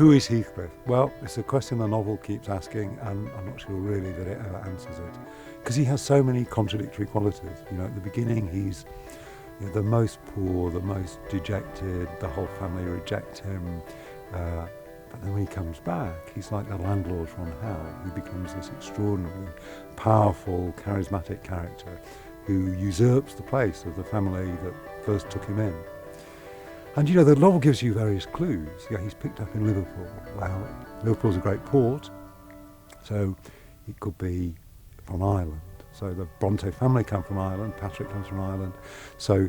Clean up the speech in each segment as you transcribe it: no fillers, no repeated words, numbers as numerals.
Who is Heathcliff? Well, it's a question the novel keeps asking, and I'm not sure really that it ever answers it, because he has so many contradictory qualities. At the beginning he's the most poor, the most dejected, the whole family reject him, but then when he comes back, he's like the landlord from hell. He becomes this extraordinarily powerful, charismatic character who usurps the place of the family that first took him in. And the novel gives you various clues. He's picked up in Liverpool. Well, Liverpool's a great port, so it could be from Ireland. So the Bronte family come from Ireland, Patrick comes from Ireland, so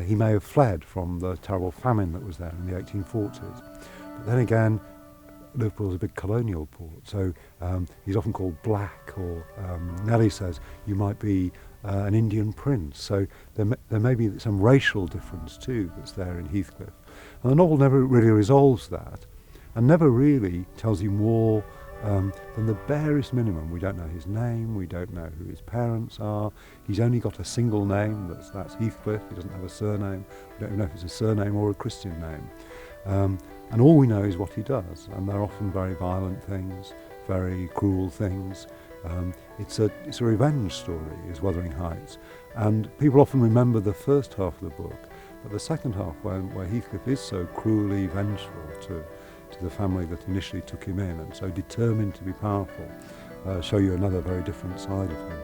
he may have fled from the terrible famine that was there in the 1840s. But then again, Liverpool's a big colonial port, so he's often called Black, or Nellie says you might be an Indian prince, so there may be some racial difference too that's there in Heathcliff. And the novel never really resolves that, and never really tells you more than the barest minimum. We don't know his name, we don't know who his parents are, he's only got a single name, that's Heathcliff, he doesn't have a surname, we don't even know if it's a surname or a Christian name. And all we know is what he does, and they're often very violent things, very cruel things. It's a revenge story, is Wuthering Heights, and people often remember the first half of the book, but the second half, where Heathcliff is so cruelly vengeful to the family that initially took him in, and so determined to be powerful, show you another very different side of him.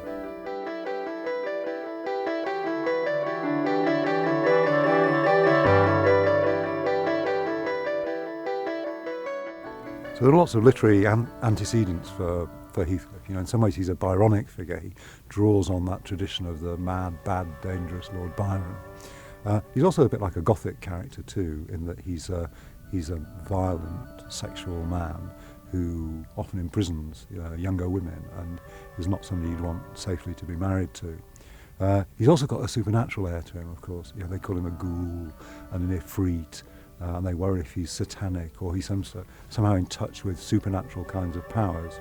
So there are lots of literary antecedents for Heathcliff. In some ways he's a Byronic figure. He draws on that tradition of the mad, bad, dangerous Lord Byron. He's also a bit like a Gothic character too, in that he's a violent sexual man who often imprisons younger women, and is not somebody you'd want safely to be married to. He's also got a supernatural air to him, of course. They call him a ghoul and an ifrit. And they worry if he's satanic or he's somehow in touch with supernatural kinds of powers.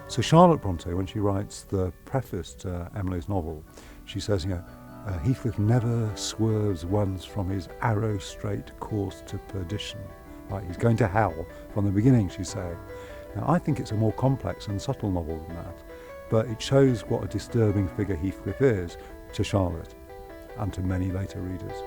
So Charlotte Bronte, when she writes the preface to Emily's novel, she says, Heathcliff never swerves once from his arrow-straight course to perdition. Right, he's going to hell from the beginning, she's saying. Now, I think it's a more complex and subtle novel than that, but it shows what a disturbing figure Heathcliff is to Charlotte and to many later readers.